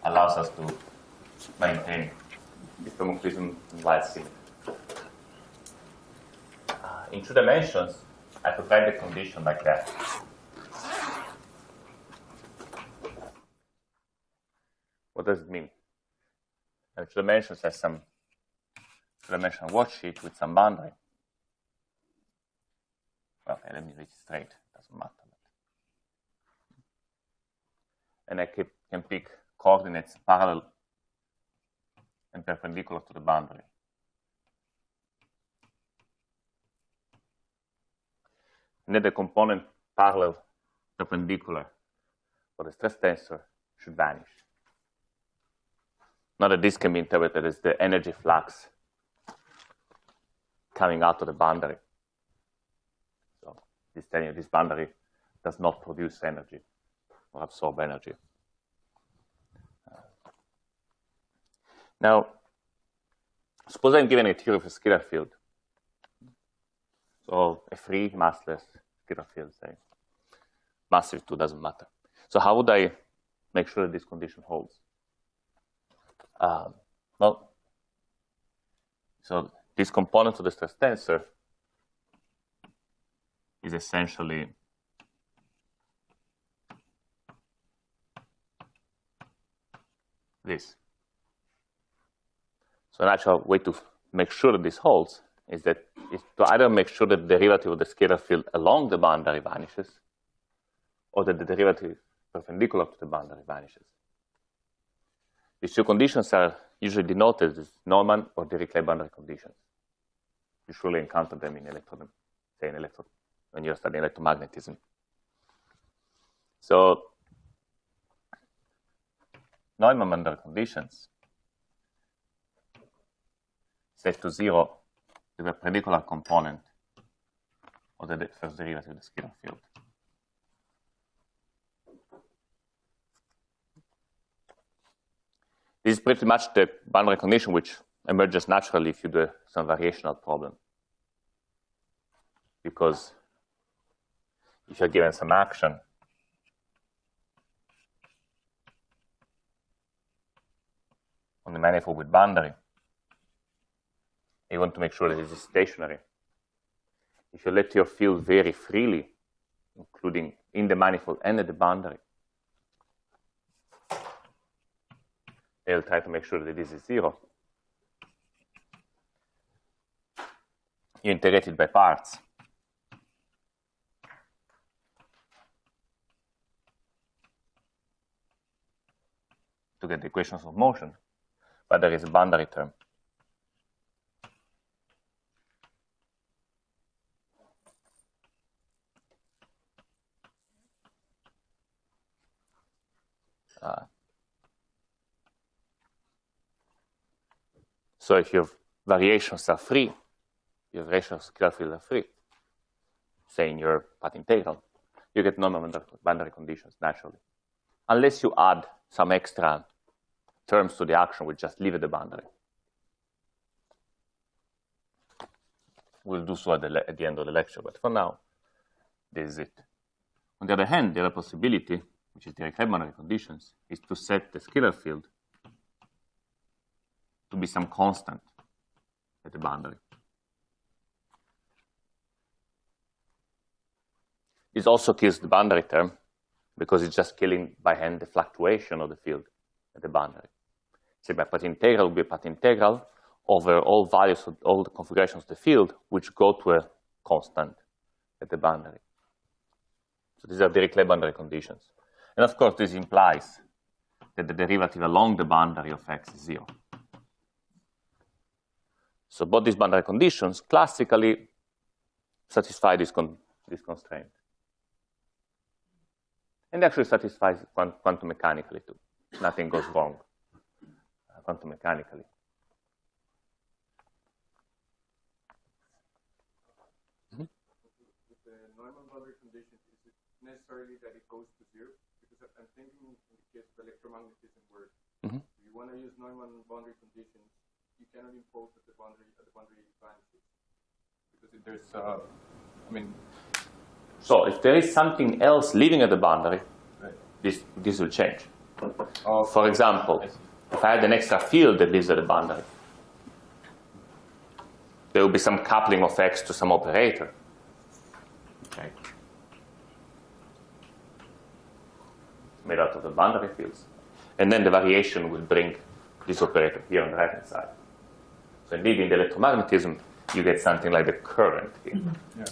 allows us to maintain diffeomorphism in Weyl symmetry. In 2 dimensions, I could write the condition like that. What does it mean? In 2 dimensions, there's some 2-dimensional worksheet with some boundary. Okay, let me read it straight. Doesn't matter. And I can pick coordinates parallel and perpendicular to the boundary. And then the component parallel perpendicular for the stress tensor should vanish. Now that this can be interpreted as the energy flux coming out of the boundary. So this telling you this boundary does not produce energy or absorb energy. Now, suppose I'm given a theory of a scalar field. So a free, massless scalar field, say. Massive 2 doesn't matter. So how would I make sure that this condition holds? Well, so this component of the stress tensor is essentially this. So an actual way to make sure that this holds is to either make sure that the derivative of the scalar field along the boundary vanishes, or that the derivative perpendicular to the boundary vanishes. These 2 conditions are usually denoted as Neumann or Dirichlet boundary conditions. You surely encounter them in when you're studying electromagnetism. So Neumann boundary conditions set to 0 the perpendicular component of the first derivative of the scalar field. This is pretty much the boundary condition which emerges naturally if you do some variational problem. Because if you're given some action, on the manifold with boundary, you want to make sure that it is stationary. If you let your field vary freely, including in the manifold and at the boundary, they'll try to make sure that this is 0. You integrate it by parts. To get the equations of motion, but there is a boundary term. So if your variations are free, your variations of scalar field are free, say in your path integral, you get Neumann boundary conditions naturally. Unless you add some extra terms to the action which just leave at the boundary. We'll do so at the end of the lecture, but for now, this is it. On the other hand, the other possibility, which is Dirichlet boundary conditions, is to set the scalar field to be some constant at the boundary. This also kills the boundary term because it's just killing by hand the fluctuation of the field at the boundary. So my path integral will be a path integral over all values of all the configurations of the field which go to a constant at the boundary. So these are Dirichlet boundary conditions. And of course, this implies that the derivative along the boundary of x is 0. So both these boundary conditions classically satisfy this constraint. And actually satisfies quantum mechanically too. Nothing goes wrong quantum mechanically. With the Neumann boundary condition, is it necessarily that it goes to 0? Because I'm thinking in the case of electromagnetism where you want to use Neumann boundary conditions, you cannot impose that the boundary vanishes. Because if there's, So if there is something else living at the boundary, right, this will change. For example, if I had an extra field that lives at the boundary, there will be some coupling of X to some operator. Okay. Made out of the boundary fields. And then the variation will bring this operator here on the right-hand side. So indeed, in the electromagnetism, you get something like the current here. Yeah.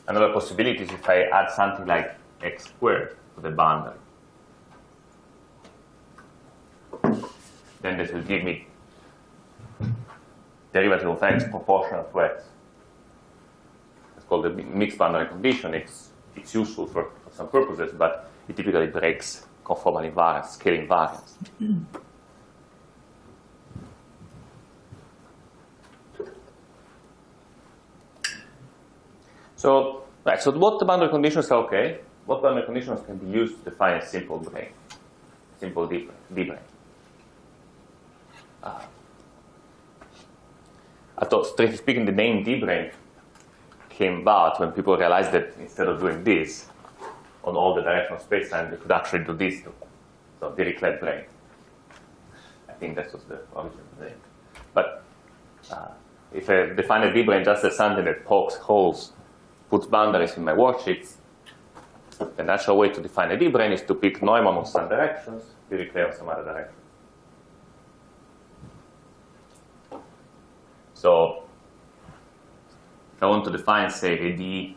Another possibility is if I add something like x squared to the boundary. Then this will give me derivative of x proportional to x. It's called the mixed boundary condition. It's useful for some purposes, but it typically breaks conformal invariance, scale invariance. So, right, so what the boundary conditions are okay? What boundary conditions can be used to define a simple brane, simple D brane? I thought, strictly speaking, the name D brane came about when people realized that instead of doing this on all the directional spacetime, they could actually do this too. So Dirichlet brane. I think that was the origin of the name. But if I define a D brane just as something that pokes holes, puts boundaries in my worksheets, the natural way to define a D brane is to pick Neumann on some directions, Dirichlet on some other directions. So if I want to define, say, a D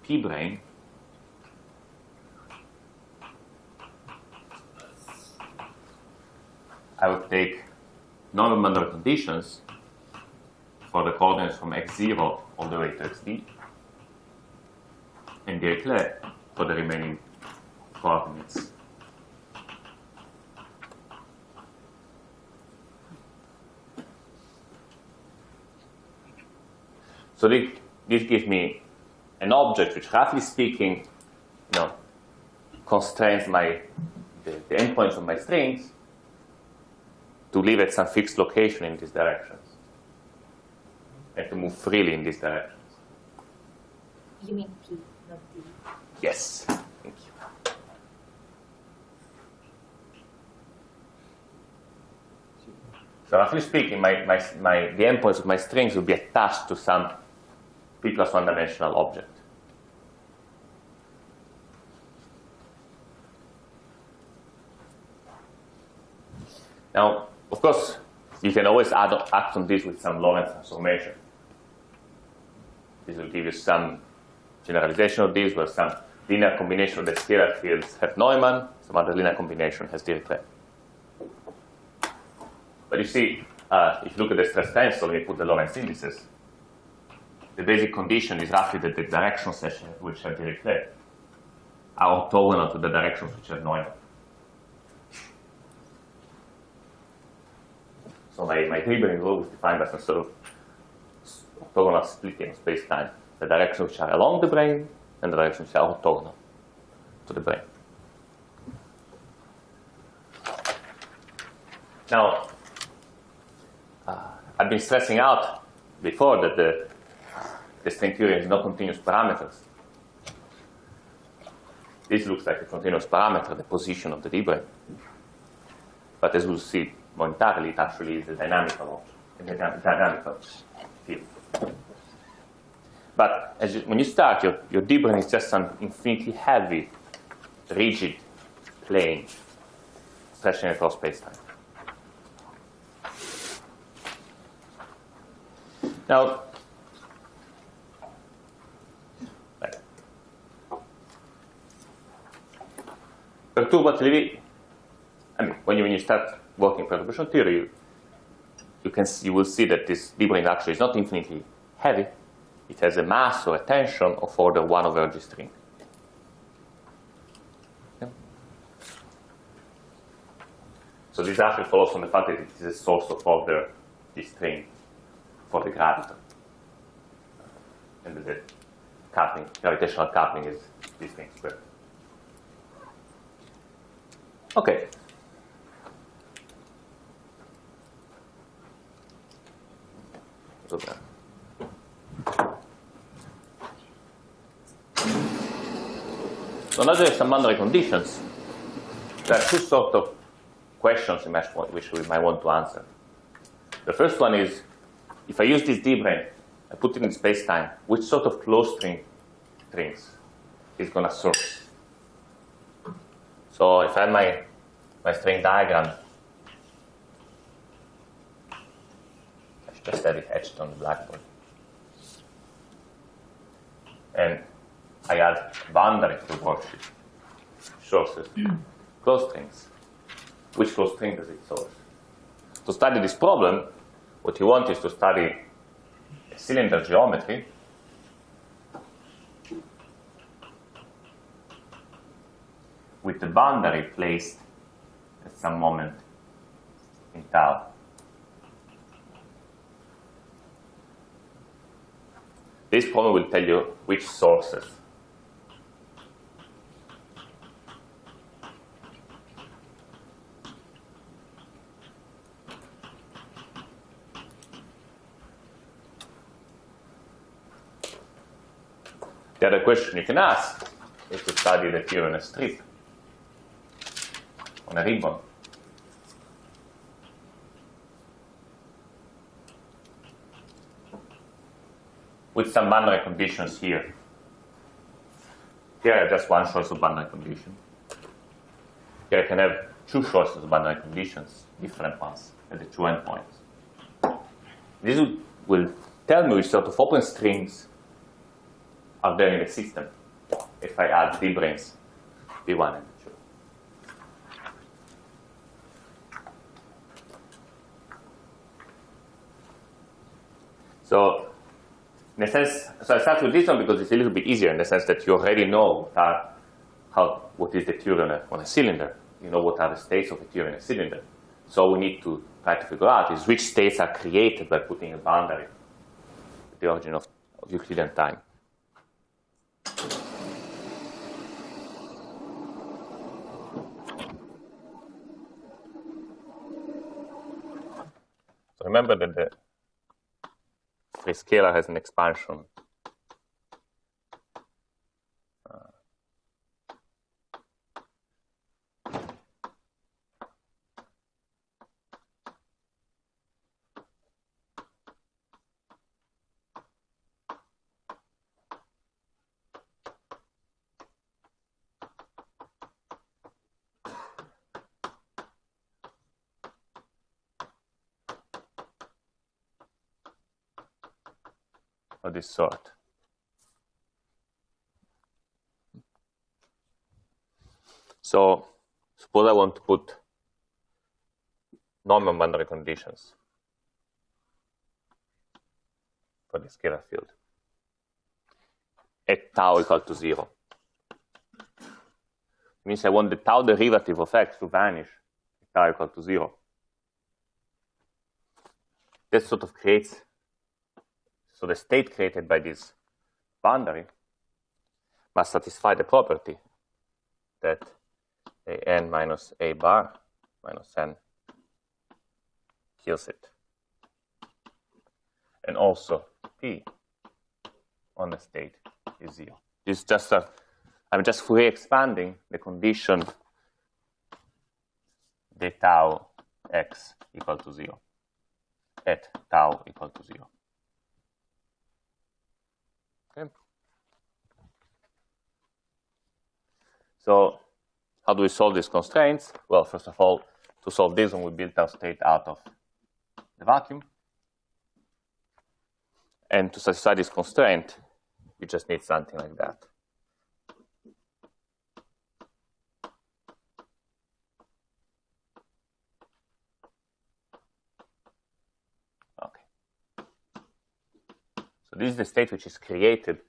P brane, I would take normal boundary conditions for the coordinates from x0 all the way to xd, and Dirichlet for the remaining coordinates. So this gives me an object which, roughly speaking, constrains the endpoints of my strings to live at some fixed location in these directions and to move freely in these directions. You mean P, not D? Yes. Thank you. So roughly speaking, the endpoints of my strings will be attached to some P plus one dimensional object. Now, of course, you can always act on this with some Lorentz transformation. This will give you some generalization of this, where some linear combination of the scalar fields have Neumann, some other linear combination has Dirichlet. But you see, if you look at the stress tensor, and you put the Lorentz indices, the basic condition is roughly that the directions which have Dirichlet are orthogonal to the directions which have Neumann. So my Hilbert is always defined by some sort of orthogonal splitting of space-time. The directions which are along the brane and the directions which are orthogonal to the brane. Now, I've been stressing out before that the string theory has no continuous parameters. This looks like a continuous parameter, the position of the D brane. But as we'll see momentarily, it actually is a dynamical field. But when you start, your D brane is just some infinitely heavy, rigid plane stretching across spacetime. Now, perturbatively, when you start working perturbation theory, you will see that this D brane actually is not infinitely heavy. It has a mass or a tension of order 1 over G string. Okay. So this actually follows from the fact that it is a source of order G string for the graviton. And the coupling, gravitational coupling is this thing squared. Okay. So then. So now there are some boundary conditions. There are two sort of questions in mesh which we might want to answer. The first one is, if I use this D-brane, I put it in space-time, which sort of closed strings is going to source? So if I have my string diagram, I should just have it etched on the blackboard. And I add boundary to the worksheet. Sources, closed strings. Which closed string does it source? To study this problem, what you want is to study a cylinder geometry with the boundary placed at some moment in tau. This problem will tell you which sources. The other question you can ask is to study the theory on a strip, on a ribbon. With some boundary conditions here. Here I have just one choice of boundary condition. Here I can have two choices of boundary conditions, different ones, at the two endpoints. This will tell me which sort of open strings are there in the system if I add D-branes, B1 and B2. So, in a sense, so I start with this one because it's a little bit easier in the sense that you already know what is the theory on a cylinder. You know what are the states of a theory in a cylinder. So we need to try to figure out is which states are created by putting a boundary at the origin of Euclidean time. So remember that the scalar has an expansion. Of this sort. So suppose I want to put normal boundary conditions for the scalar field at tau equal to 0. It means I want the tau derivative of x to vanish at tau equal to 0. That sort of creates. So the state created by this boundary must satisfy the property that an minus a bar minus n kills it. And also p on the state is 0. This is just I'm just Fourier expanding the condition d tau x equal to 0 at tau equal to 0. Okay. So how do we solve these constraints? Well, first of all, to solve this one, we built our state out of the vacuum. And to satisfy this constraint, we just need something like that. Okay. So this is the state which is created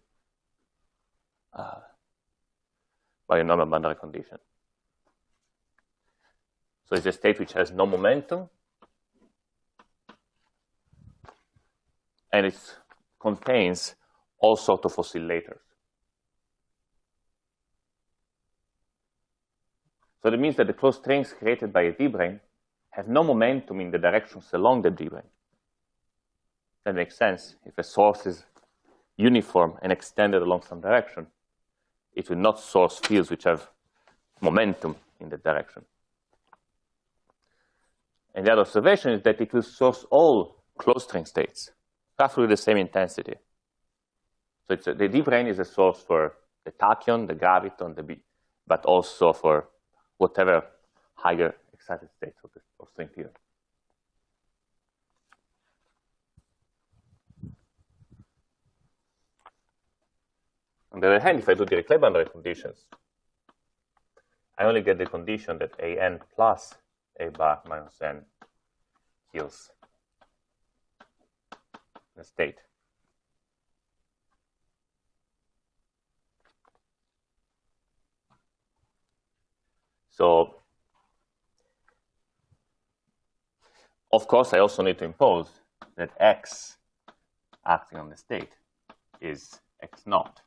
by a normal boundary condition. So it's a state which has no momentum, and it contains all sorts of oscillators. So that means that the closed strings created by a D-brane have no momentum in the directions along the D-brane. That makes sense. If a source is uniform and extended along some direction, it will not source fields which have momentum in that direction. And the other observation is that it will source all closed string states, roughly with the same intensity. So the D brane is a source for the tachyon, the graviton, the B, but also for whatever higher excited states of string theory. On the other hand, if I do Dirichlet boundary conditions, I only get the condition that an plus a bar minus n kills the state. So, of course, I also need to impose that x acting on the state is x naught.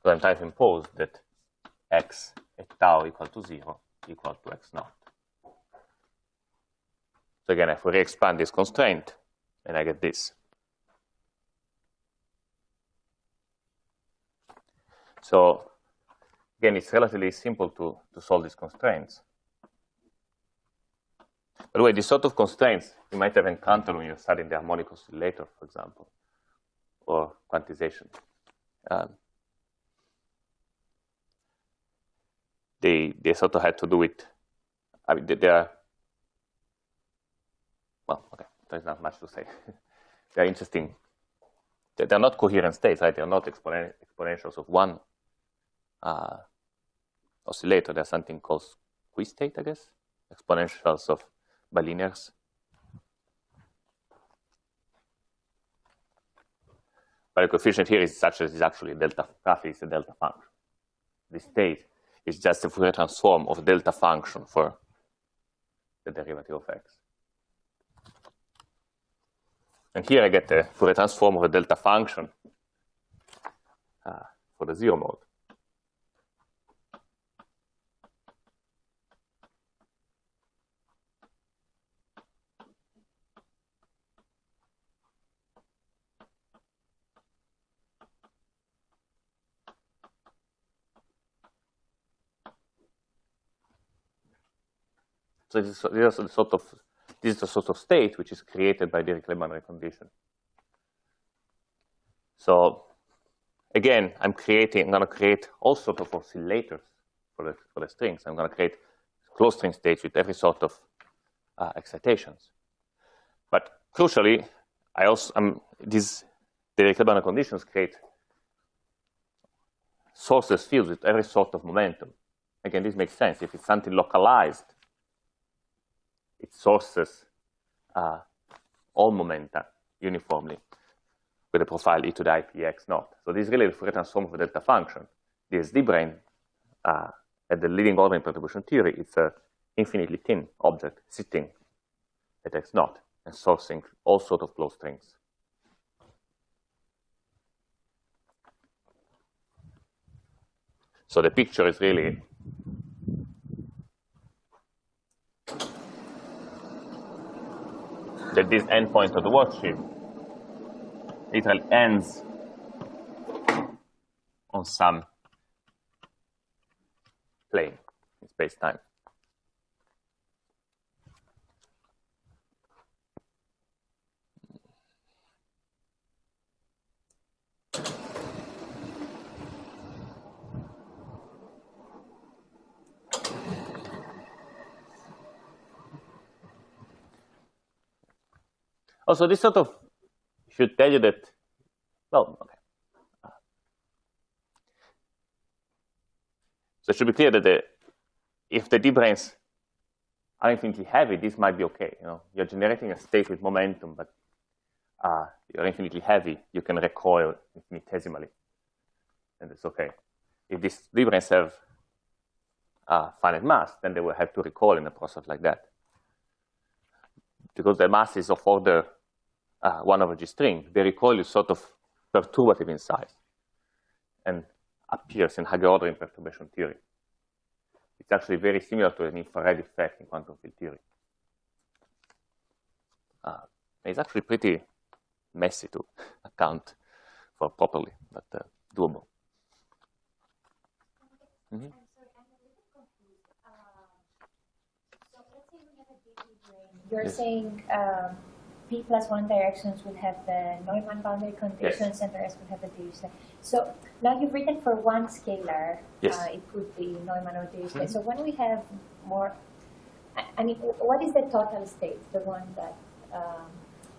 So I'm trying to impose that x at tau equal to 0 equal to x naught. So again, if we re-expand this constraint, then I get this. So again, it's relatively simple to solve these constraints. By the way, these sort of constraints you might have encountered when you're studying the harmonic oscillator, for example, or quantization. They sort of had to do with, I mean, they are, well, okay, there's not much to say. They're interesting. They're not coherent states, right? They're not exponentials of one oscillator. There's something called squeeze state, I guess, exponentials of bilinears. But the coefficient here is such as is actually delta, roughly it's a delta function. The state is just a Fourier transform of delta function for the derivative of x. And here I get a Fourier transform of a delta function for the zero mode. So this is the sort of state which is created by Dirichlet boundary condition. So again, I'm going to create all sorts of oscillators for the strings. I'm going to create closed string states with every sort of excitations. But crucially, these Dirichlet boundary conditions create sources fields with every sort of momentum. Again, this makes sense. If it's something localized, it sources all momenta uniformly with a profile e to the IP x naught. So this is really the Fourier transform of a delta function. This D brane, at the leading order in perturbation theory, it's an infinitely thin object sitting at x naught and sourcing all sorts of closed strings. So the picture is really that this endpoint of the worksheet literally ends on some plane in space-time. Also, this sort of should tell you that, well, okay. So it should be clear that if the D branes are infinitely heavy, this might be okay. You know, you're generating a state with momentum, but you're infinitely heavy. You can recoil infinitesimally, and it's okay. If these D branes have finite mass, then they will have to recoil in a process like that. Because the mass is of order 1 over G string, the recoil is sort of perturbative in size and appears in higher order in perturbation theory. It's actually very similar to an infrared effect in quantum field theory. It's actually pretty messy to account for properly, but doable. I'm sorry, I'm a little confused. So let's say we have a DP brain. You're saying P plus one directions will have the Neumann boundary conditions, and the rest will have the Dirichlet. So now you've written for one scalar, it could be Neumann or Dirichlet. So when we have more, I mean, what is the total state, the one that...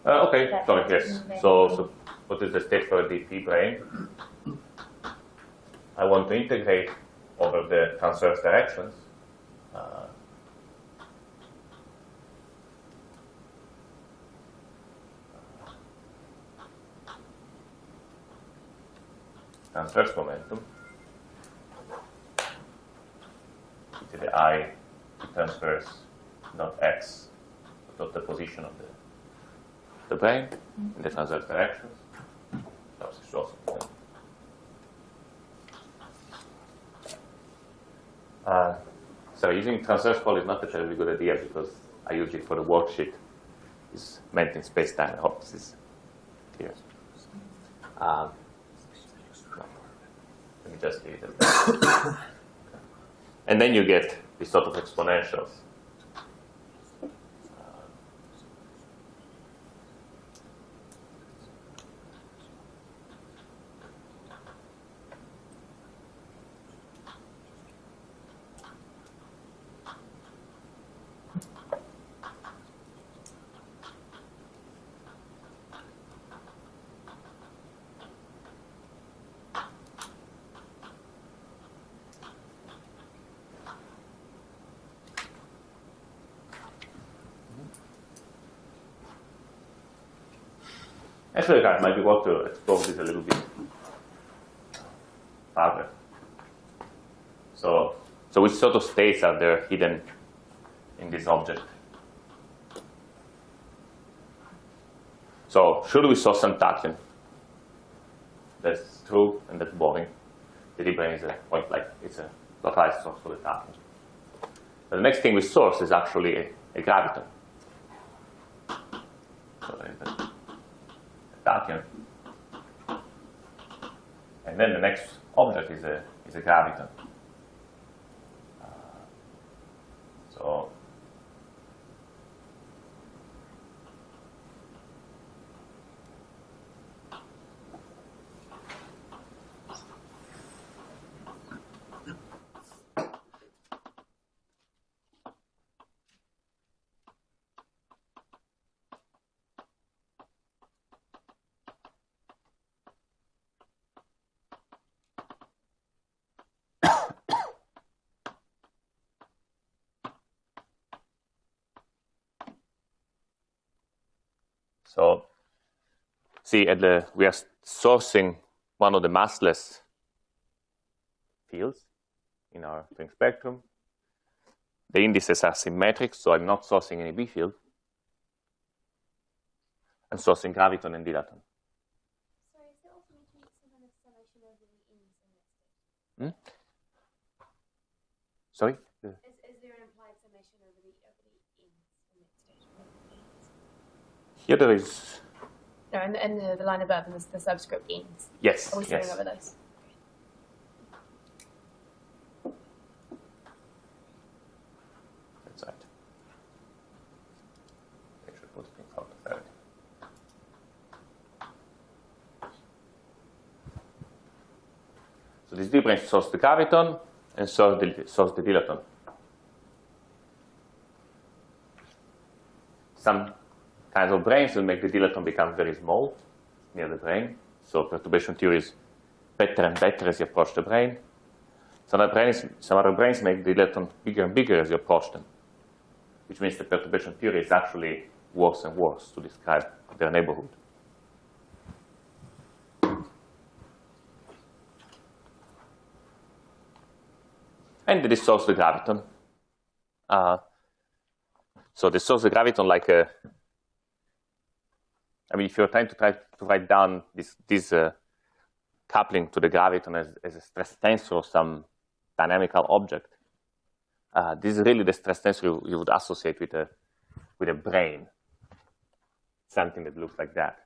Okay, sorry, yes. So what is the state for a DP brain? I want to integrate over the transverse directions. Transverse momentum to the I transverse dot x dot the position of the brain in the transverse directions. So using transverse pole is not a terribly good idea because I use it for the worksheet. It's meant in space-time. I hope this is clear. Let me just leave it as that. And then you get these sort of exponentials. Actually, guys, might be worth to explore this a little bit further. So which sort of states are there hidden in this object? So should we source some tachyon? That's true and that's boring. The D-brain is a point like it's a localized source for the tachyon. But the next thing we source is actually a graviton. So there is a tachyon. And then the next object is a graviton. So So, see, we are sourcing one of the massless fields in our string spectrum. The indices are symmetric, so I'm not sourcing any B field. I'm sourcing graviton and dilaton. Sorry, is there also need to make some kind of summation over the ins in that state? Sorry? Is there an implied summation over the ins in that state? Here there is. No, and the line above and the subscript ins. Yes. Are we summing over those? That's right. I should put it in front of that. So this D-brain source the graviton and source the dilaton. Some kinds of brains will make the dilaton become very small near the brain. So perturbation theory is better and better as you approach the brain. Some other brains make the dilaton bigger and bigger as you approach them, which means the perturbation theory is actually worse and worse to describe their neighborhood. And this source the graviton. So this source the graviton like a. I mean, if you're trying to write down this coupling to the graviton as a stress tensor of some dynamical object, this is really the stress tensor you would associate with a brain, something that looks like that.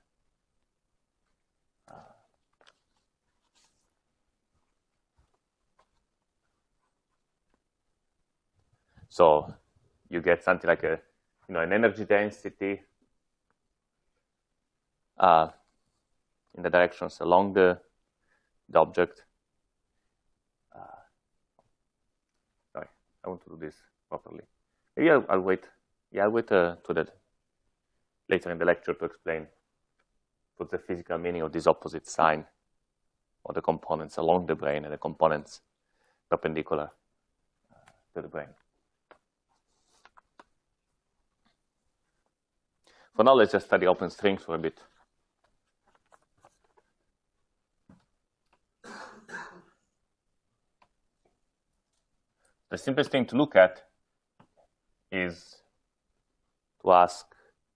So you get something like a, an energy density in the directions along the object. Sorry, I want to do this properly. Maybe I'll wait. Yeah, I'll wait to that later in the lecture to explain what's the physical meaning of this opposite sign of the components along the brain and the components perpendicular to the brain. For now, let's just study open strings for a bit. The simplest thing to look at is to ask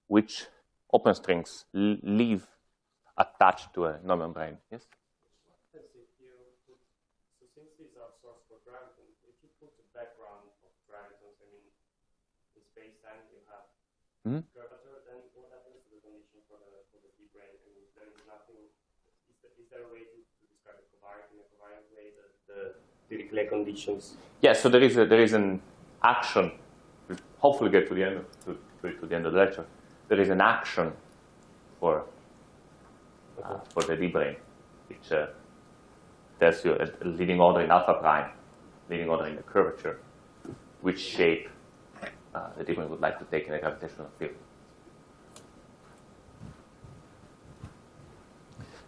which open strings live attached to a non-membrane. Yes? So since these are source for gravitons, if you put the background of gravitons, I mean, in space-time you have curvature, then what happens to the condition for the deep brain? I mean, there is nothing. Is there a way to describe the covariant in a covariant way, the Dirichlet conditions? Yes, so there is an action. We'll hopefully get to the end of the lecture. There is an action for the deep brain, which tells you a leading order in alpha prime, leading order in the curvature, which shape the deep brain would like to take in a gravitational field.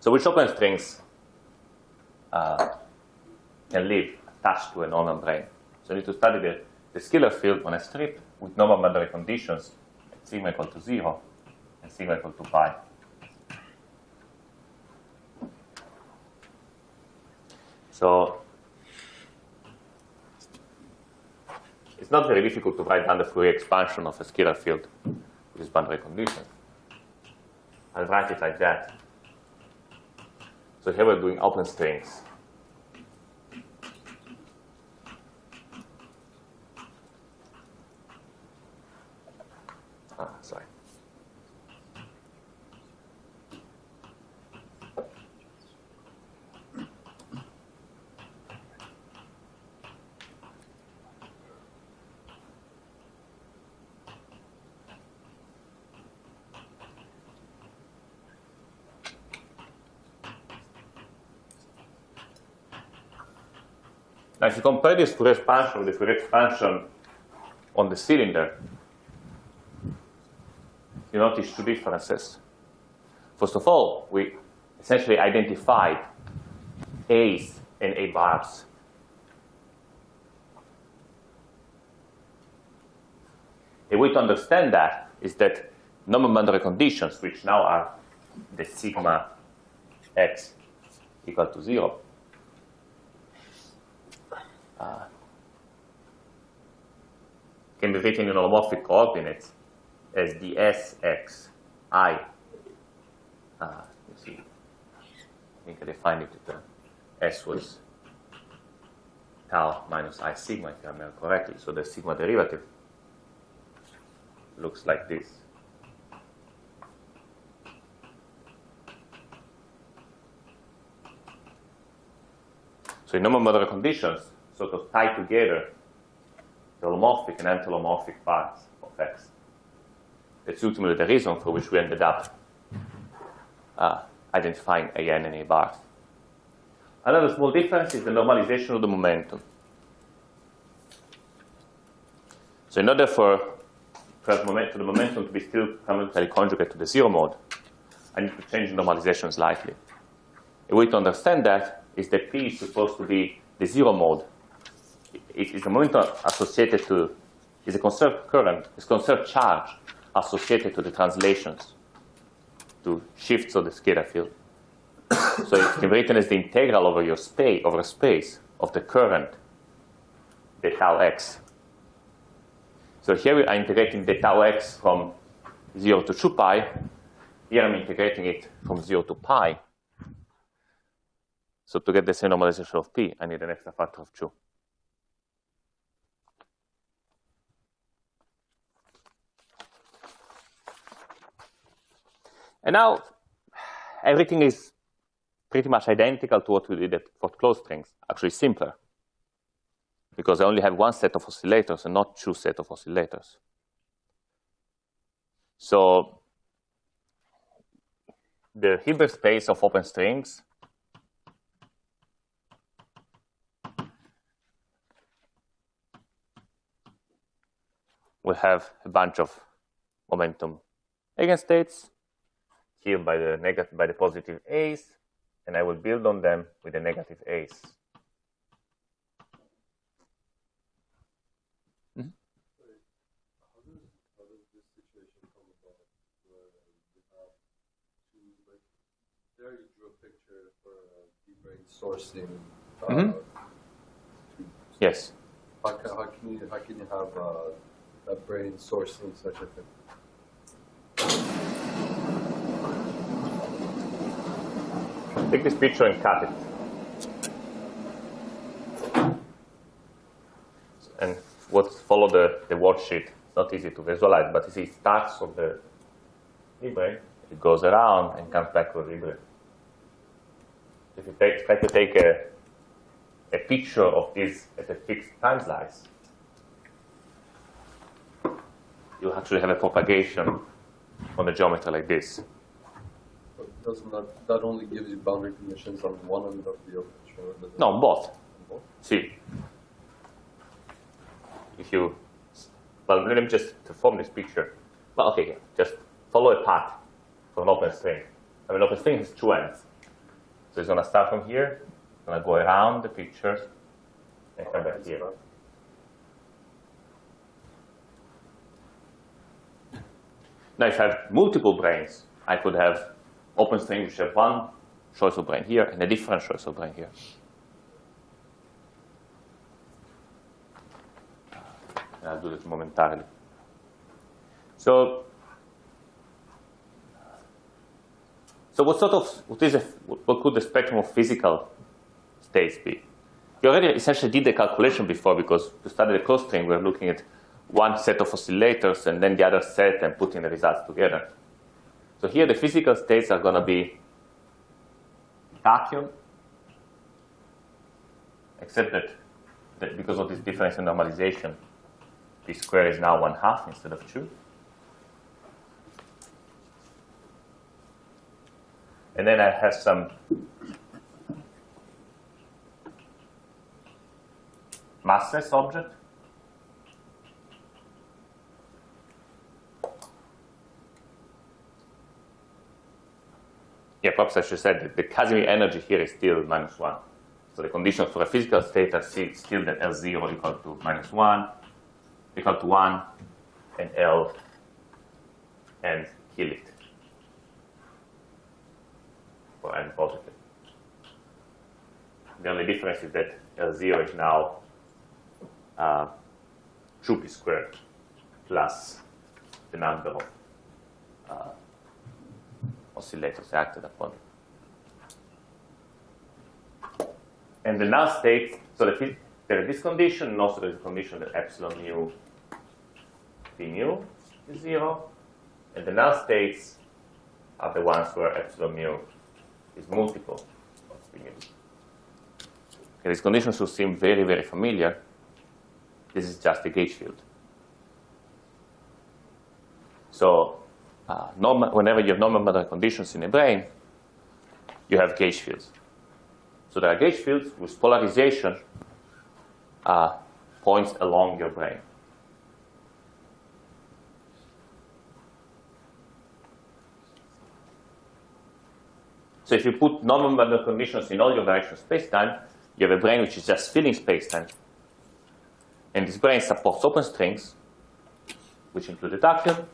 So which open strings can live attached to a non-membrane? So you need to study the scalar field on a strip with normal boundary conditions at sigma equal to 0 and sigma equal to pi. So it's not very difficult to write down the Fourier expansion of a scalar field with this boundary condition. I'll write it like that. So here we're doing open strings. Sorry. Now, if you compare this Fourier expansion with the Fourier expansion on the cylinder, you notice two differences. First of all, we essentially identified A's and A bars. A way to understand that is that normal boundary conditions, which now are the sigma x equal to 0, can be written in holomorphic coordinates as ds xi. You see, I think I defined it that s was tau minus I sigma, if I remember correctly. So the sigma derivative looks like this. So in normal boundary conditions, sort of tie together the holomorphic and anti-holomorphic parts of x. That's ultimately the reason for which we ended up identifying AN and A bars. Another small difference is the normalization of the momentum. So in order for the momentum to be still harmonically conjugate to the 0 mode, I need to change the normalization slightly. A way to understand that is that P is supposed to be the 0 mode. It is a momentum associated to, is a conserved current, is conserved charge associated to the translations, to shifts of the scalar field. So it can be written as the integral over your space, over a space of the current, the tau x. So here we are integrating the tau x from 0 to 2 pi. Here I'm integrating it from 0 to pi. So to get the same normalization of P, I need an extra factor of 2. And now everything is pretty much identical to what we did for closed strings, actually simpler. because I only have one set of oscillators and not two sets of oscillators. So the Hilbert space of open strings will have a bunch of momentum eigenstates here by the positive A's, and I will build on them with the negative A's. How does this situation come about where you have two, like, there you drew a picture for D-brane sourcing. Yes. How can you have a brain sourcing such a thing? Take this picture and cut it. And follow the worksheet. It's not easy to visualize, but you see it starts from the Libre, it goes around and comes back to the Libre. If you try to take a picture of this at a fixed time slice, you actually have a propagation on the geometry like this. But doesn't that only gives you boundary conditions on one end of the open? No, on both. On both? See, if you, well, let me just form this picture. Well, okay, yeah, just follow a path for an open string. I mean, open string has two ends. So it's going to start from here, it's going to go around the picture, and come back here. Now, if I have multiple branes, I could have open strings which have one choice of brane here and a different choice of brane here. I'll do this momentarily. So what could the spectrum of physical states be? You already essentially did the calculation before, because to study the closed string, we're looking at one set of oscillators and then the other set and putting the results together. So here the physical states are going to be tachyon, except that because of this difference in normalization, p square is now 1/2 instead of 2. And then I have some massless object. Yeah, perhaps I should say that the Casimir energy here is still -1. So the conditions for a physical state are still that L0 equal to -1, equal to 1, and L and kill it for n positive. The only difference is that L0 is now 2p squared plus the number of oscillators acted upon it. And the null state, so there is this condition, and also there is a condition that epsilon mu p mu is 0. And the null states are the ones where epsilon mu is multiple of p mu. Okay, these conditions should seem very, very familiar. This is just a gauge field. So whenever you have normal boundary conditions in a brane, you have gauge fields. So there are gauge fields with polarization points along your brane. So if you put normal boundary conditions in all your direction spacetime, you have a brane which is just filling spacetime. And this brane supports open strings, which include a tachyon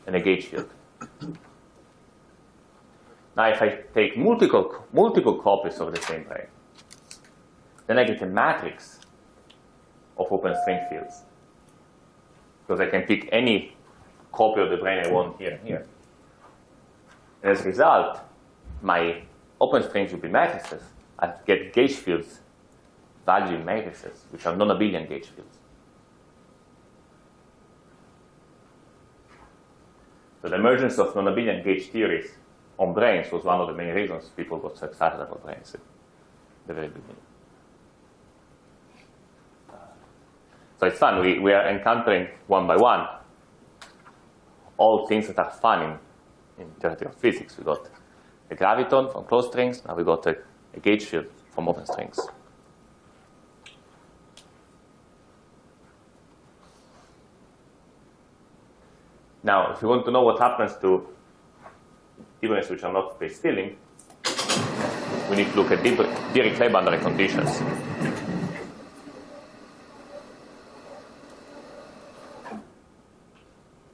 and a gauge field. Now, if I take multiple copies of the same brane, then I get a matrix of open string fields, because I can pick any copy of the brane I want here and here. And as a result, my open strings will be matrices. I get gauge fields valued matrices, which are non-abelian gauge fields. So the emergence of non-abelian gauge theories on branes was one of the main reasons people got so excited about branes at the very beginning. So it's fun. We are encountering one by one all things that are fun in theoretical physics. We got a graviton from closed strings. Now we got a gauge field from open strings. Now, if you want to know what happens to Dirac which are not space-filling, we need to look at Dirichlet boundary conditions.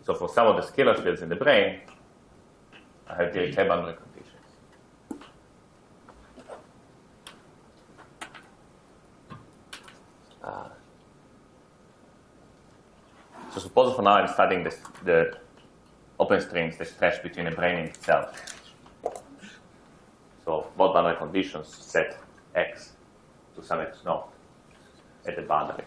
So for some of the scalar fields in the brain, I have Dirichlet boundary conditions. So suppose for now I'm studying the open strings, the stretch between a brain and itself. So both boundary conditions set x to some x naught at the boundary.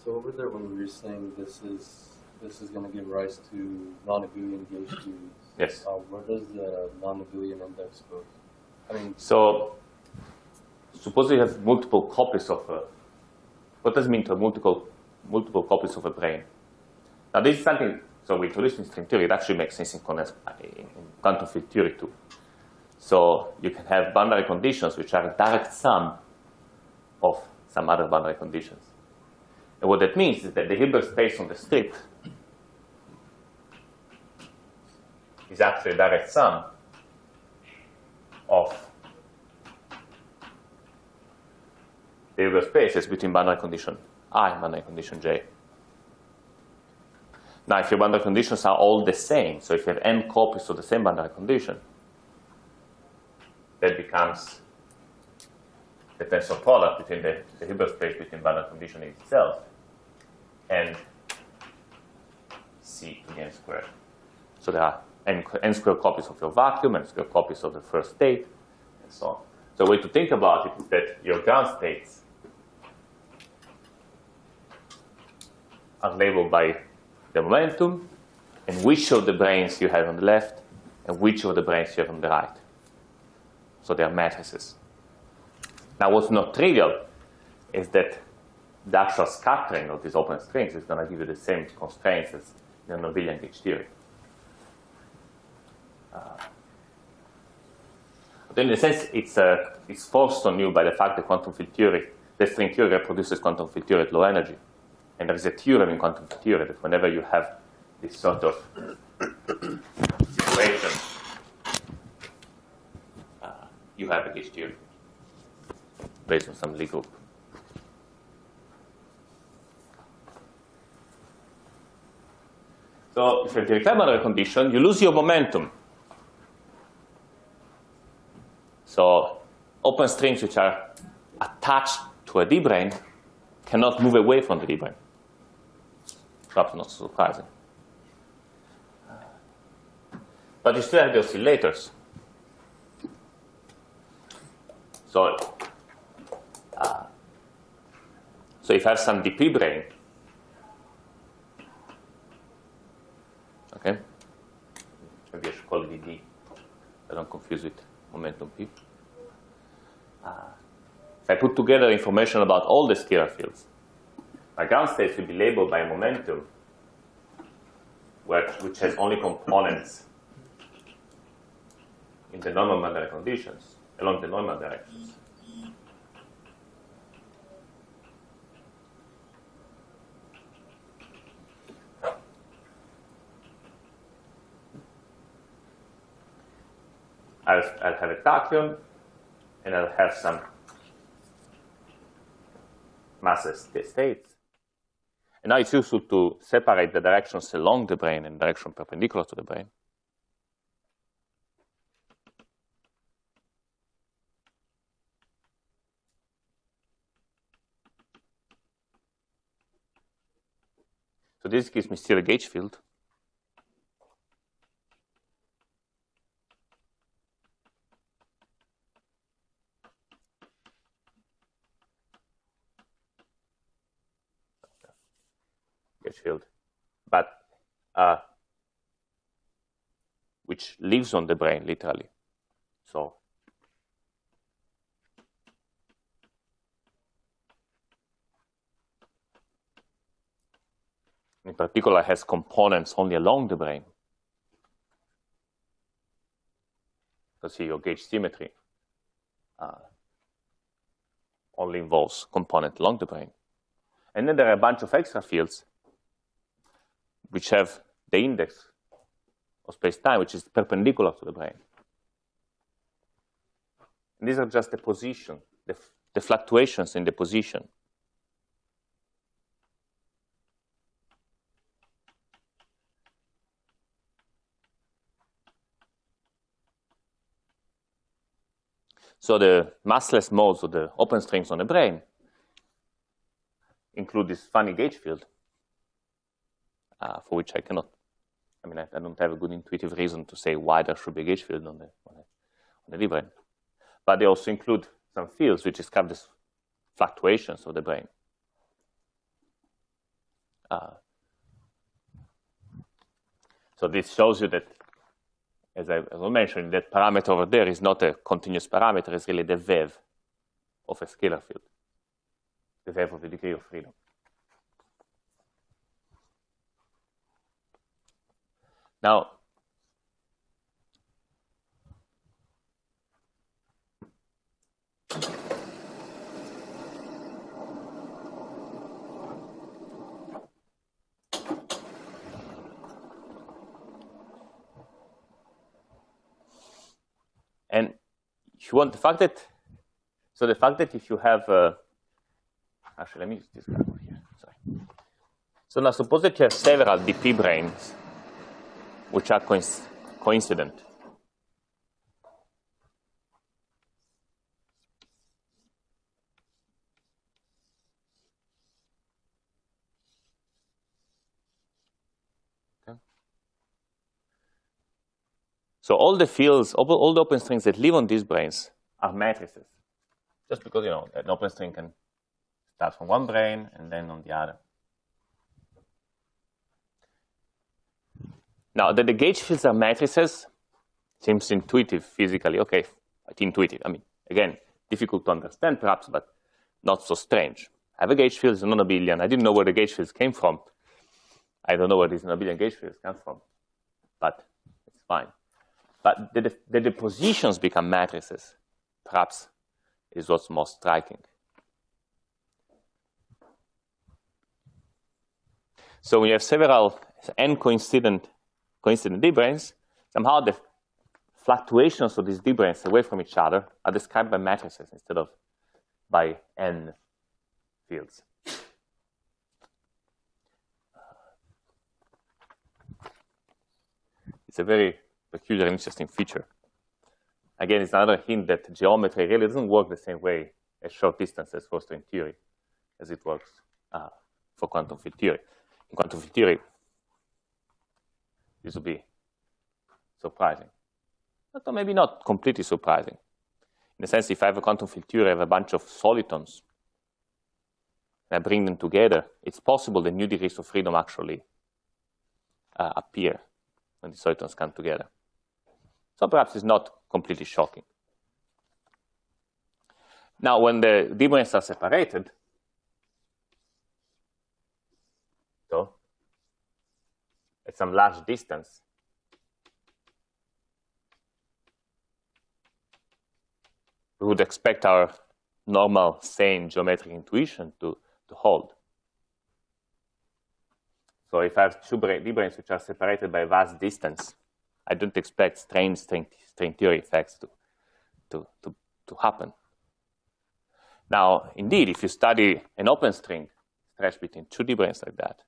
So over there, when we were saying this is going to give rise to non-abelian gauge fields. Yes. Where does the non-abelian index go? I mean, So suppose you have multiple copies of a, what does it mean to have multiple copies of a brain? Now this is something, so we introduced in string theory, it actually makes sense in quantum field theory too. So you can have boundary conditions which are a direct sum of some other boundary conditions. And what that means is that the Hilbert space on the strip is actually a direct sum of the Hilbert spaces between boundary condition I and boundary condition J. Now, if your boundary conditions are all the same, so if you have n copies of the same boundary condition, that becomes the tensor product between the Hilbert space between boundary condition itself and C to the n squared. So there are n squared copies of your vacuum, n squared copies of the first state, and so on. So a way to think about it is that your ground states are labeled by the momentum, and which of the branes you have on the left, and which of the branes you have on the right. So they are matrices. Now, what's not trivial is that the actual scattering of these open strings is going to give you the same constraints as the non-abelian gauge theory. But in a sense, it's forced on you by the fact that quantum field theory, the string theory reproduces quantum field theory at low energy. And there is a theorem in quantum field theory that whenever you have this sort of situation, you have a gauge theory based on some Lie group. So if you have the Dirichlet boundary condition, you lose your momentum. So open strings which are attached to a D-brane cannot move away from the D-brane. Perhaps not so surprising. But you still have the oscillators. So if I have some dp brane, okay, maybe I should call it dd. I don't confuse with momentum p. If I put together information about all the scalar fields, my ground states will be labeled by a momentum which has only components in the normal boundary conditions along the normal directions. I'll have a tachyon, and I'll have some massless states. And now it's useful to separate the directions along the brane and direction perpendicular to the brane. So this gives me still a gauge field. gauge field, but which lives on the brain, literally. So in particular has components only along the brain. So see, your gauge symmetry only involves component along the brain. And then there are a bunch of extra fields which have the index of space-time, which is perpendicular to the brain. And these are just the position, the fluctuations in the position. So the massless modes of the open strings on the brain include this funny gauge field, for which I cannot, I don't have a good intuitive reason to say why there should be a gauge field on the D brain. But they also include some fields which describe these fluctuations of the brain. So this shows you that, as I mentioned, that parameter over there is not a continuous parameter, it's really the VEV of a scalar field, the VEV of the degree of freedom. Now, and if you want the fact that if you have, actually, let me use this guy over here. Sorry. So now suppose that you have several DP brains which are coincident. Okay. So all the fields, all the open strings that live on these brains are matrices. Just because, an open string can start from one brain and then on the other. Now, that the gauge fields are matrices seems intuitive physically. Okay, intuitive. Again, difficult to understand perhaps, but not so strange. I have a gauge field, it's a non-abelian. I didn't know where the gauge fields came from. I don't know where these non-abelian gauge fields come from, but it's fine. But the positions become matrices, perhaps, is what's most striking. So when you have several n coincident D-branes, somehow the fluctuations of these D-branes away from each other are described by matrices instead of by n fields. It's a very peculiar and interesting feature. Again, it's another hint that geometry really doesn't work the same way as short distances for string theory as it works for quantum field theory. In quantum field theory, this would be surprising. But maybe not completely surprising. In a sense, if I have a quantum field theory, I have a bunch of solitons, and I bring them together, it's possible that new degrees of freedom actually appear when the solitons come together. So perhaps it's not completely shocking. Now, when the D-branes are separated, so at some large distance, we would expect our normal, sane geometric intuition to hold. So if I have two D-branes which are separated by a vast distance, I don't expect strange string theory effects to happen. Now, indeed, if you study an open string stretched between two D-branes like that,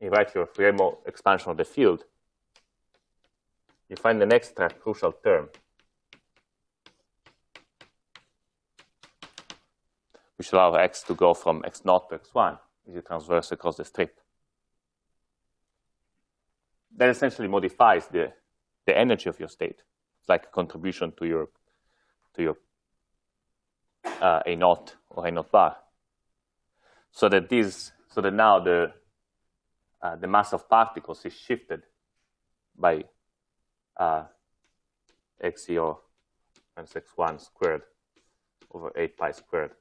you write your Friemo expansion of the field, you find the next crucial term, which allows x to go from x0 to x1 as you transverse across the strip. that essentially modifies the energy of your state. It's like a contribution to your A naught or A naught bar. So that now the mass of particles is shifted by x0 times x1 squared over 8 pi squared.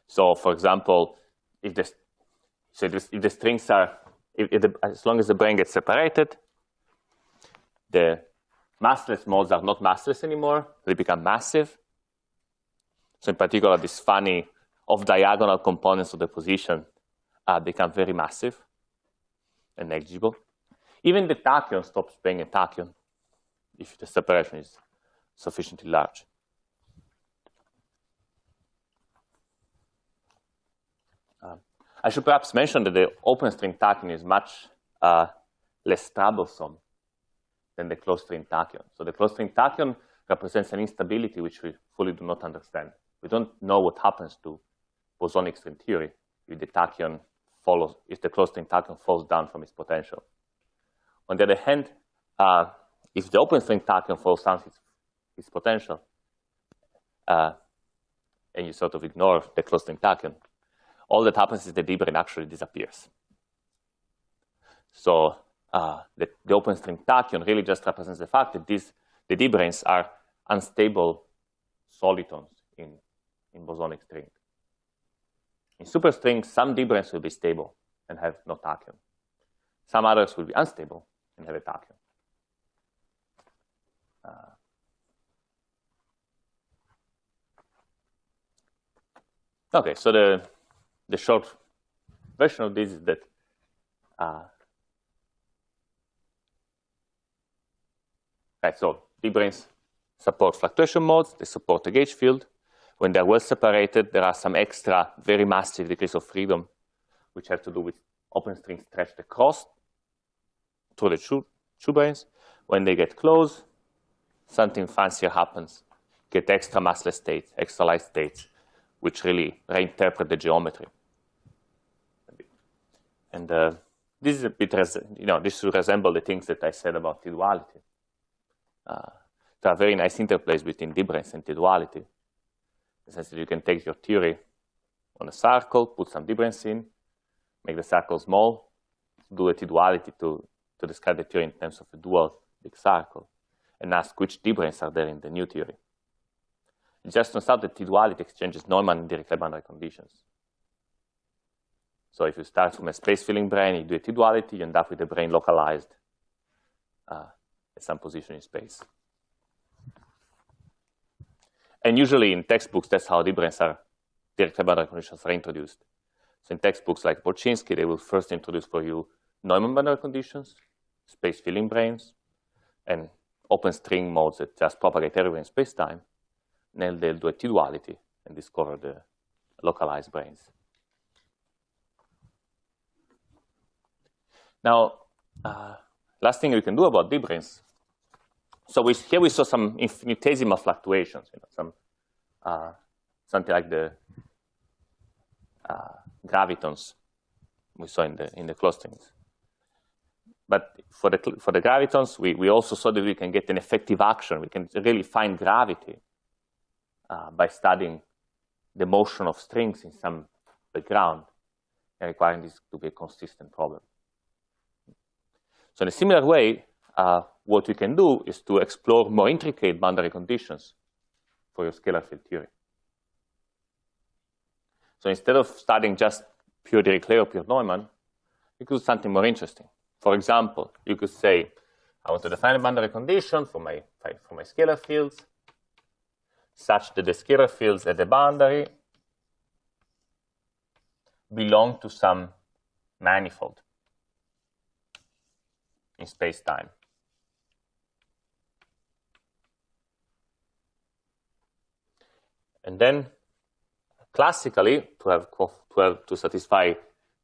So, for example, if the strings are, as long as the brane gets separated, the massless modes are not massless anymore. They become massive. So in particular, these funny off-diagonal components of the position become very massive and negligible. Even the tachyon stops being a tachyon if the separation is sufficiently large. I should perhaps mention that the open string tachyon is much less troublesome than the closed string tachyon. So the closed string tachyon represents an instability which we fully do not understand. We don't know what happens to bosonic string theory if the tachyon follows, if the closed string tachyon falls down from its potential. On the other hand, if the open string tachyon falls down its potential, and you sort of ignore the closed string tachyon, all that happens is the d-brane actually disappears. So the open string tachyon really just represents the fact that the d-branes are unstable solitons in bosonic string. In superstrings, some d-branes will be stable and have no tachyon. Some others will be unstable and have a tachyon. Okay, so the short version of this is that right, so d-branes support fluctuation modes, they support the gauge field. When they're well separated, there are some extra very massive degrees of freedom which have to do with open strings stretched across through the two branes. When they get close, something fancier happens. Get extra massless states, extra light states, which really reinterpret the geometry. And this is a bit, this should resemble the things that I said about T-duality. There are very nice interplays between d-branes and T-duality. Essentially, you can take your theory on a circle, put some d-branes in, make the circle small, do a T-duality to describe the theory in terms of a dual big circle, and ask which d-branes are there in the new theory. It just turns out that T-duality exchanges Neumann and Dirichlet boundary conditions. So if you start from a space-filling brane, you do a T-duality, you end up with a brane localized at some position in space. And usually in textbooks, that's how d-branes are, Dirichlet boundary conditions are introduced. So in textbooks like Polchinski, they will first introduce for you Neumann boundary conditions, space-filling branes, and open string modes that just propagate everywhere in space-time. Then they'll do a T-duality and discover the localized branes. Now, last thing we can do about d-branes. So here we saw some infinitesimal fluctuations, something like the gravitons we saw in the closed strings. But for the gravitons, we also saw that we can get an effective action. We can really find gravity by studying the motion of strings in some background and requiring this to be a consistent problem. So in a similar way, what we can do is to explore more intricate boundary conditions for your scalar field theory. So instead of studying just pure Dirichlet or pure Neumann, you could do something more interesting. For example, you could say, I want to define a boundary condition for my scalar fields such that the scalar fields at the boundary belong to some manifold in space-time. And then, classically, to satisfy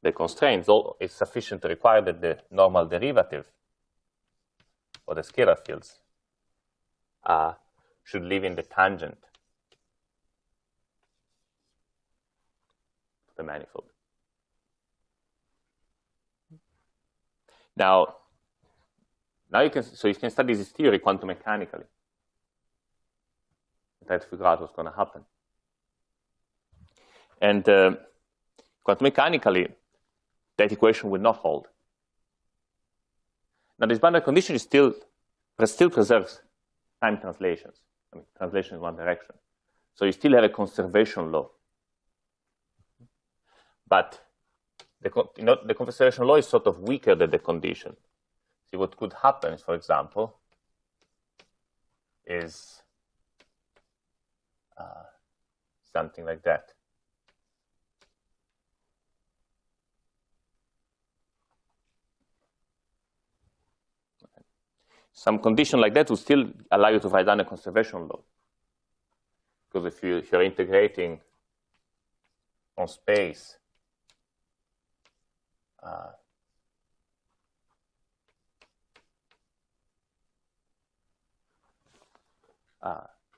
the constraints, it's sufficient to require that the normal derivative of the scalar fields should live in the tangent the manifold. Now you can study this theory quantum mechanically and try to figure out what's going to happen. And quantum mechanically, that equation will not hold. Now, this boundary condition still preserves time translations. I mean, translation in one direction. So you still have a conservation law. But the conservation law is sort of weaker than the condition. See, what could happen is, for example, is something like that. Some condition like that will still allow you to write down a conservation law. Because if you're integrating on space,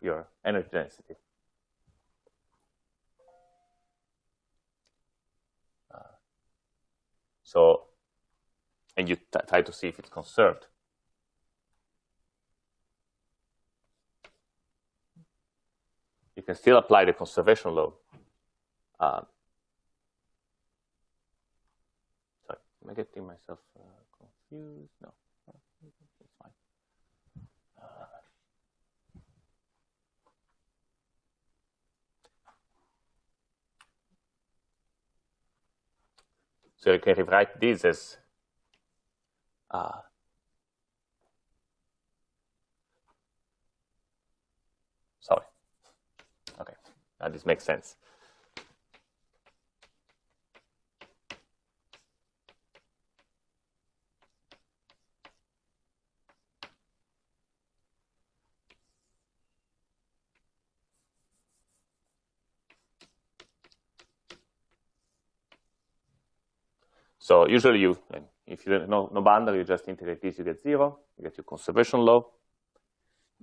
your energy density. And you try to see if it's conserved. You can still apply the conservation law. Sorry, am I getting myself confused? No, it's fine. So you can rewrite this as sorry. Okay, now this makes sense. So usually if you don't know no boundary, you just integrate this, you get 0, you get your conservation law.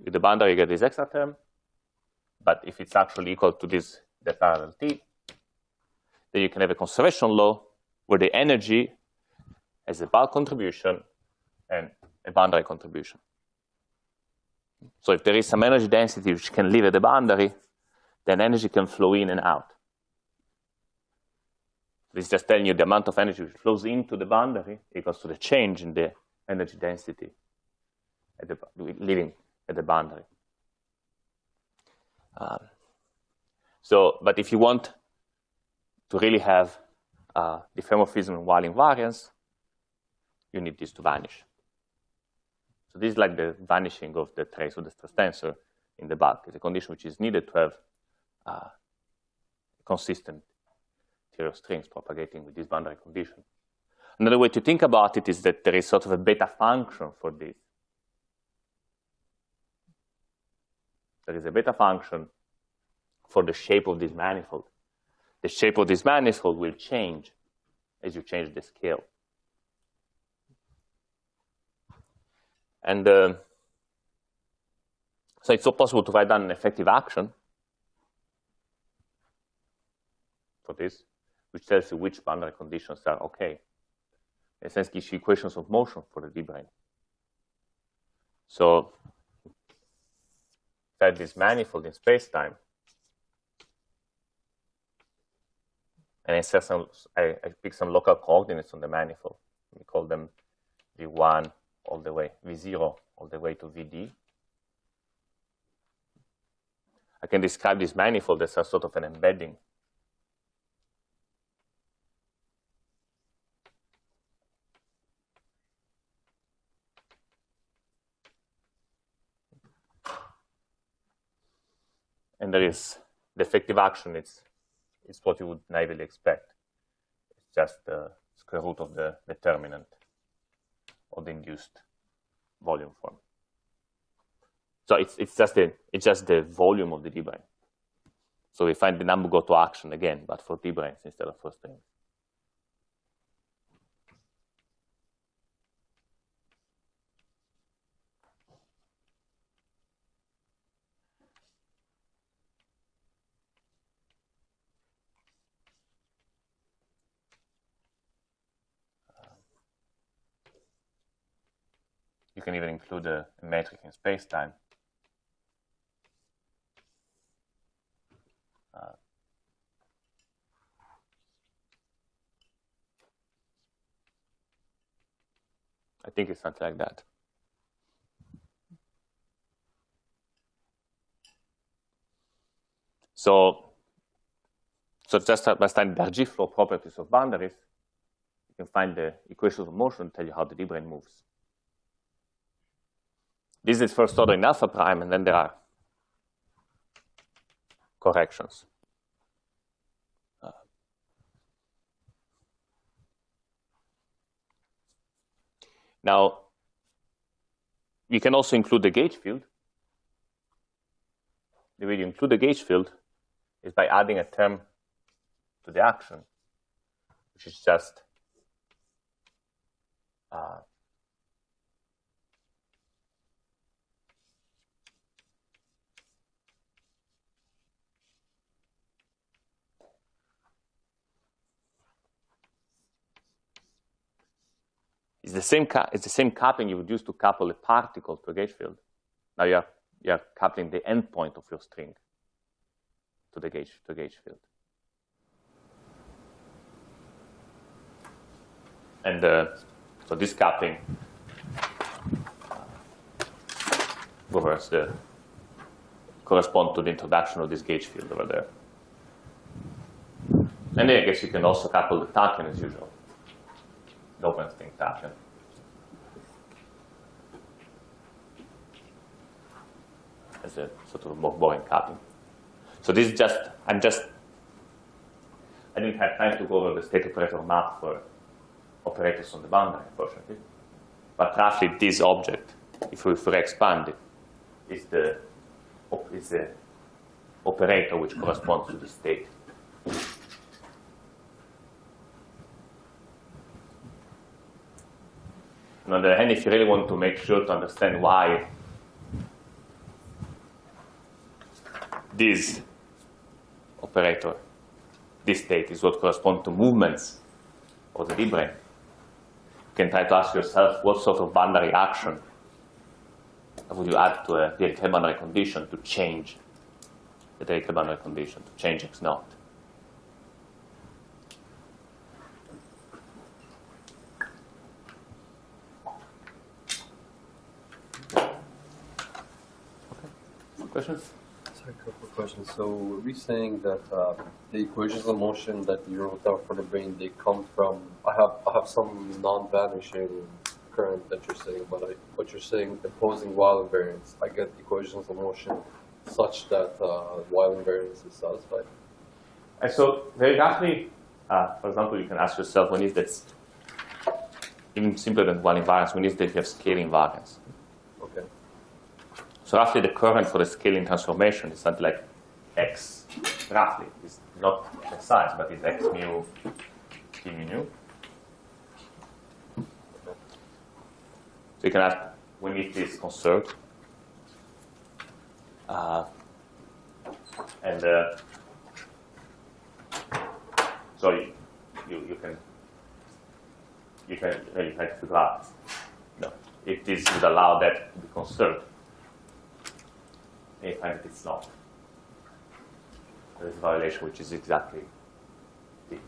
With the boundary, you get this extra term. But if it's actually equal to this, the parallel T, then you can have a conservation law where the energy has a bulk contribution and a boundary contribution. So if there is some energy density which can live at the boundary, then energy can flow in and out. This is just telling you the amount of energy which flows into the boundary equals to the change in the energy density living at the boundary. But if you want to really have diffeomorphism and Weyl invariance, you need this to vanish. So this is like the vanishing of the trace of the stress tensor in the bulk. It's a condition which is needed to have consistent theory of strings propagating with this boundary condition. Another way to think about it is that there is sort of a beta function for this. There is a beta function for the shape of this manifold. The shape of this manifold will change as you change the scale. And so it's so possible to write down an effective action for this, which tells you which boundary conditions are okay. In a sense, gives you equations of motion for the D-brane. So that this manifold in space-time, and I pick some local coordinates on the manifold. We call them V1 all the way, V0 all the way to Vd. I can describe this manifold as a sort of an embedding. And there is the effective action. It's what you would naively expect. It's just the square root of the determinant of the induced volume form. So it's just the volume of the D-brane. So we find the number go to action again, but for D-branes instead of for strings. You can even include a metric in space-time. I think it's something like that. So just by studying the Dargy flow properties of boundaries, you can find the equations of motion and tell you how the d-brane moves. This is first order in alpha prime, and then there are corrections. Now, you can also include the gauge field. The way you include the gauge field is by adding a term to the action, which is just it's the same coupling you would use to couple a particle to a gauge field. Now you are coupling the endpoint of your string to the gauge field. And so this coupling corresponds to the introduction of this gauge field over there. And then I guess you can also couple the tachyon as usual. The open string tachyon. As a sort of more boring coupling. So this is just, I didn't have time to go over the state operator map for operators on the boundary, unfortunately. But roughly this object, if we expand it, is the operator which corresponds to the state. And on the other hand, if you really want to make sure to understand why this operator, this state, is what corresponds to movements of the d-brane, you can try to ask yourself what sort of boundary action would you add to a Dirichlet boundary condition to change the Dirichlet boundary condition, to change x0. Questions? Sorry, a couple of questions. So we're saying that the equations of motion that you wrote down for the brane, they come from, I have some non-vanishing current that you're saying, but what you're saying, opposing Weyl invariance, I get equations of motion such that Weyl invariance is satisfied. And so very roughly, for example, you can ask yourself, when is that, even simpler than Weyl invariance, when is that you have scaling invariance? Okay. So roughly the current for the scaling transformation is something like x, roughly. It's not precise, but it's x mu t mu nu. So you can ask when it is conserved. So you can really try to figure out if this would allow that to be conserved. If and it's not. There is a violation which is exactly the.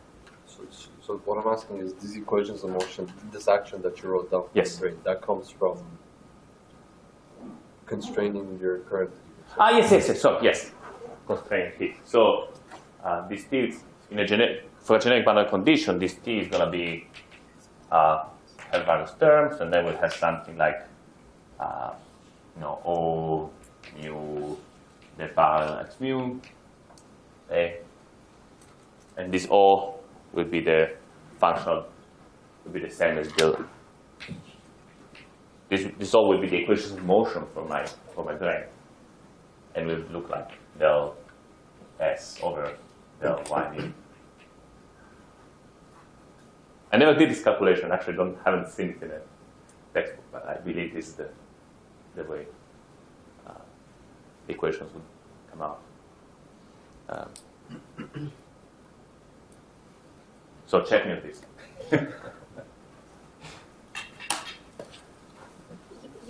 So what I'm asking is these equations of motion, this action that you wrote down for Yes. the brane, that comes from constraining your current. Yes. So yes, constraint heat. So this T is for a generic boundary condition. This T is going to be have various terms, and then we'll have something like O mu del parallel x mu, and this O will be the functional, will be the same as the. This O will be the equations of motion for my brane, and will look like del S over del Y mu. I never did this calculation. Actually, haven't seen it in a textbook, but I believe this is the way the equations would come out. So check me on this.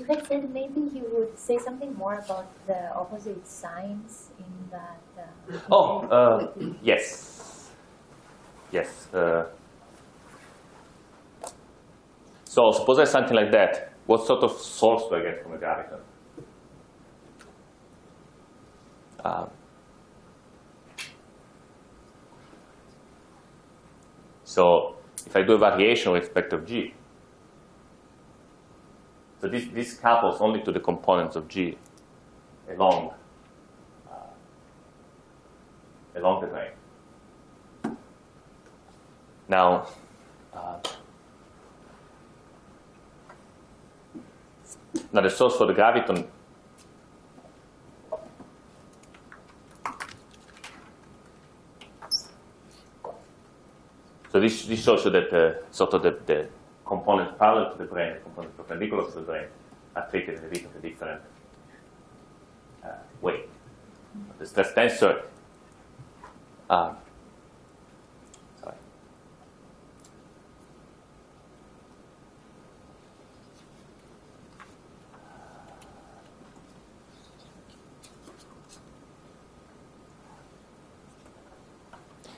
had said maybe you would say something more about the opposite signs in that. Yes. Yes. So suppose there's something like that. What sort of source do I get from a graviton? So if I do a variation with respect of G, so this couples only to the components of G along the grain. Now, the source for the graviton so this shows you that sort of the components parallel to the brain, the components perpendicular to the brain, are treated in a bit of a different way. The stress tensor. Sorry.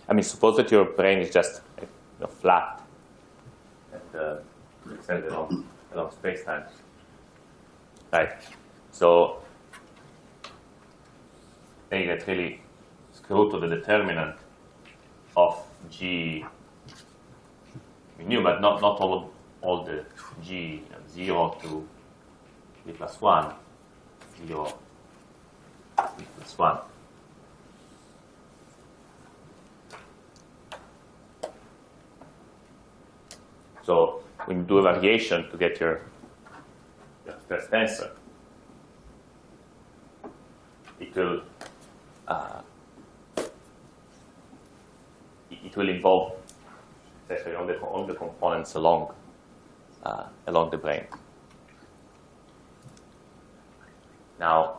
I mean, suppose that your brain is just flat and extended along space-time, right? So then you get really screwed to the determinant of G mu, but not all the G 0 to B plus 1, 0, B plus 1. So when you do a variation to get your stress tensor, it will involve especially all the components along the brain. Now,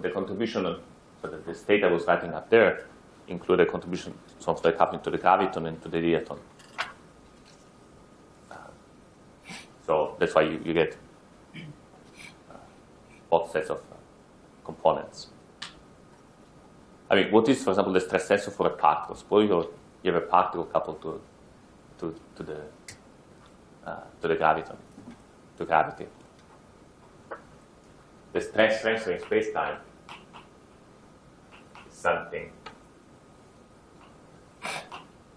the contribution of the state I was writing up there include a contribution something like happening to the graviton and to the diaton. So that's why you get both sets of components. I mean, what is, for example, the stress tensor for a particle? Suppose you have a particle coupled to the graviton, to gravity. The stress tensor in space-time is something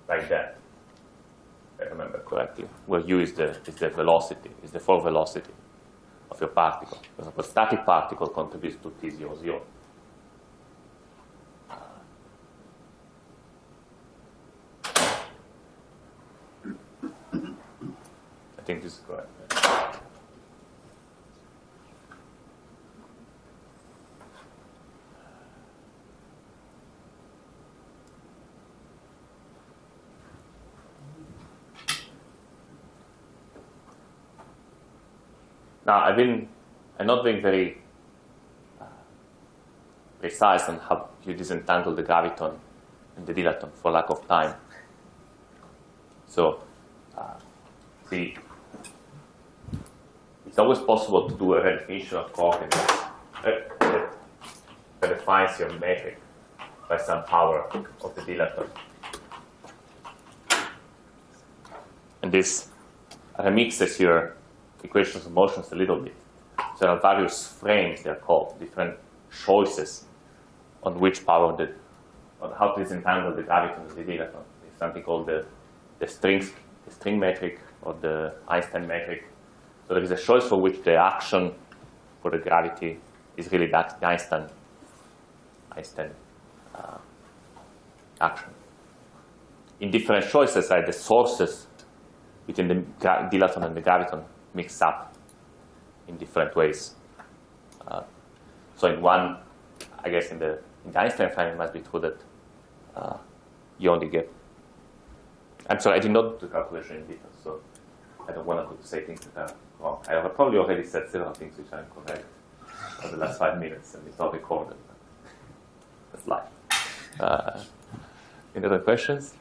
like that, if I remember correctly, where u is the velocity, is the forward velocity of your particle. For example, a static particle contributes to T00. I think this is correct. Now, I'm not being very precise on how you disentangle the graviton and the dilaton for lack of time. So, see, it's always possible to do a redefinition of coordinates that defines your metric by some power of the dilaton. And this remixes your equations of motions a little bit. So there are various frames, they're called, different choices on which power on how to disentangle the graviton and the dilaton. There's something called the string metric or the Einstein metric. So there is a choice for which the action for the gravity is really the Einstein action. In different choices, the sources between the dilaton and the graviton mix up in different ways. So in one, I guess in the Einstein frame, it must be true that you only get. I'm sorry, I did not do the calculation in detail, so I don't want to say things that are wrong. I have probably already said several things which are incorrect for the last 5 minutes, and it's not recorded. That's life. Any other questions?